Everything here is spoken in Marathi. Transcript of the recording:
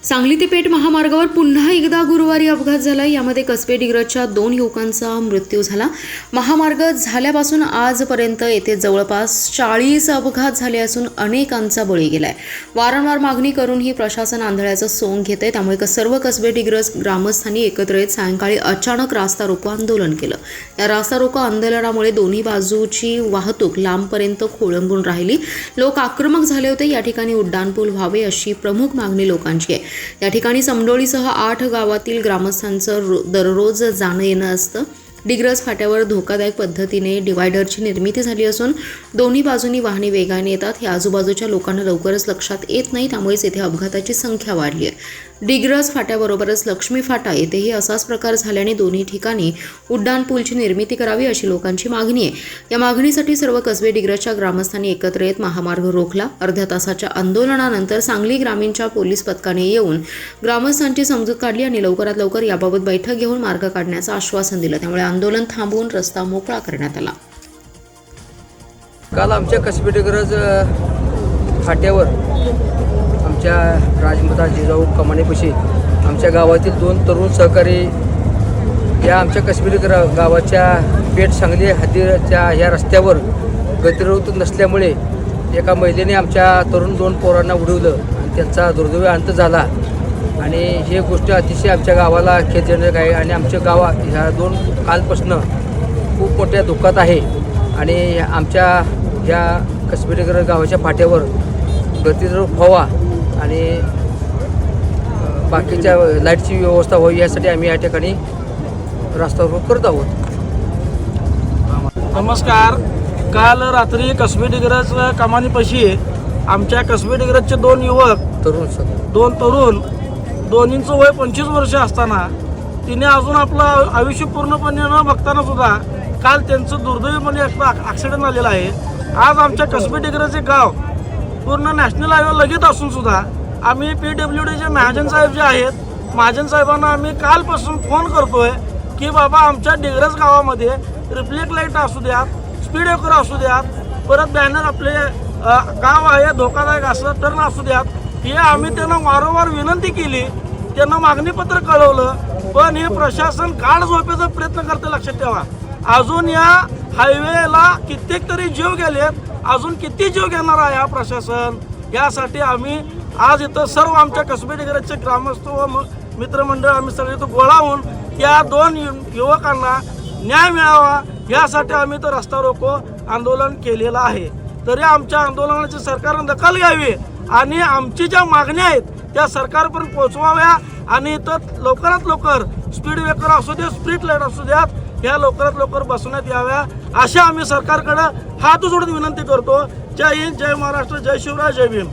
सांगली ते पेठ महामार्गावर पुन्हा एकदा गुरुवारी अपघात झाला। यामध्ये कसबे डिग्रजच्या 2 युवकांचा मृत्यू झाला। महामार्ग झाल्यापासून आजपर्यंत येथे जवळपास 40 अपघात झाले असून अनेकांचा बळी गेलाय। वारंवार मागणी करूनही प्रशासन आंधळ्याचं सोंग घेतंय। त्यामुळे सर्व कसबे डिग्रज ग्रामस्थांनी एकत्र येत सायंकाळी अचानक रास्ता रोको आंदोलन केलं। या रास्ता रोको आंदोलनामुळे दोन्ही बाजूची वाहतूक लांबपर्यंत खोळंबून राहिली। लोक आक्रमक झाले होते। या ठिकाणी उड्डाणपूल व्हावे अशी प्रमुख मागणी लोकांची आहे। या ठिकाणी समडोळीसह 8 गावातील ग्रामस्थांचं दररोज जाणं येणं असतं। डिग्रज फाट्यावर धोकादायक पद्धतीने डिवायडरची निर्मिती झाली असून दोन्ही बाजूंनी वाहने वेगाने येतात। हे आजूबाजूच्या लोकांना लवकरच लक्षात येत नाही, त्यामुळेच येथे अपघाताची संख्या वाढली आहे। डिग्रज फाट्याबरोबरच लक्ष्मी फाटा येथेही असाच प्रकार झाल्याने दोन्ही ठिकाणी उड्डाणपूलची निर्मिती करावी अशी लोकांची मागणी आहे। या मागणीसाठी सर्व कसबे डिग्रजच्या ग्रामस्थांनी एकत्र येत महामार्ग रोखला। अर्ध्या तासाच्या आंदोलनानंतर सांगली ग्रामीणच्या पोलीस पथकाने येऊन ग्रामस्थांची समजूत काढली आणि लवकरात लवकर याबाबत बैठक घेऊन मार्ग काढण्याचं आश्वासन दिलं। त्यामुळे आंदोलन थांबवून रस्ता मोकळा करण्यात आला। काल आमच्या कसबे डिग्रज फाट्यावर आमच्या राजमाता जिजाऊ कमानीपाशी आमच्या गावातील 2 तरुण सहकारी या आमच्या कसबे डिग्रज गावाच्या पेठ सांगली हद्दीच्या या रस्त्यावर गतिरोध नसल्यामुळे एका महिलेने आमच्या तरुण 2 पोरांना उडवलं आणि त्यांचा दुर्दैवी अंत झाला। आणि ही गोष्ट अतिशय आमच्या गावाला खेदजनक आहे आणि आमच्या गावा ह्या 2 कालपासून खूप मोठ्या दुःखात आहे। आणि आमच्या या कसबे डिग्रज गावाच्या फाट्यावर गतिरोध व्हावा आणि बाकीच्या लाईटची व्यवस्था व्हावी यासाठी आम्ही या ठिकाणी रस्ता रोको करत आहोत। नमस्कार। काल रात्री कसबे डिग्रज कमानीपाशी आमच्या कसबे डिग्रजचे 2 युवक दोन तरुण दोन्हींचं वय 25 वर्ष असताना तिने अजून आपलं आयुष्य पूर्णपणे न बघताना सुद्धा काल त्यांचं दुर्दैवीपणे ॲक्सिडेंट झालेला आहे। आज आमच्या कसबे डिग्रजचे गाव पूर्ण नॅशनल हायवे लगेच असून सुद्धा आम्ही PWDचे महाजन साहेब जे आहेत, महाजन साहेबांना आम्ही कालपासून फोन करतोय की बाबा आमच्या डिग्रज गावामध्ये रिफ्लेक्ट लाईट असू द्यात, स्पीड ब्रेकर असू द्यात, परत बॅनर आपले गाव आहे धोकादायक असं टर्न असू द्यात, हे आम्ही त्यांना वारंवार विनंती केली, त्यांना मागणीपत्र कळवलं, पण हे प्रशासन काळ झोपेचा प्रयत्न करते। लक्षात ठेवा, अजून या हायवेला कित्येक तरी जीव गेलेत, अजून किती जीव घेणार आहे हा प्रशासन। यासाठी आम्ही आज इथं सर्व आमच्या कसबे डिग्रजचे ग्रामस्थ व मित्रमंडळ आम्ही सगळे इथं गोळा होऊन या 2 युवकांना न्याय मिळावा यासाठी आम्ही तर रस्ता रोको आंदोलन केलेलं आहे। तरी आमच्या आंदोलनाची सरकारने दखल घ्यावी आणि आमची ज्या मागण्या आहेत त्या सरकारपर्यंत पोहोचवाव्या आणि इथं लवकरात लवकर स्पीड ब्रेकर असू दे, स्ट्रीट लाईट असू द्यात, ह्या लवकरात लवकर बसवण्यात याव्या अशा आम्ही सरकारकडे हात जोडून विनंती करतो। जय हिंद, जय महाराष्ट्र, जय शिवराय, जय भीम।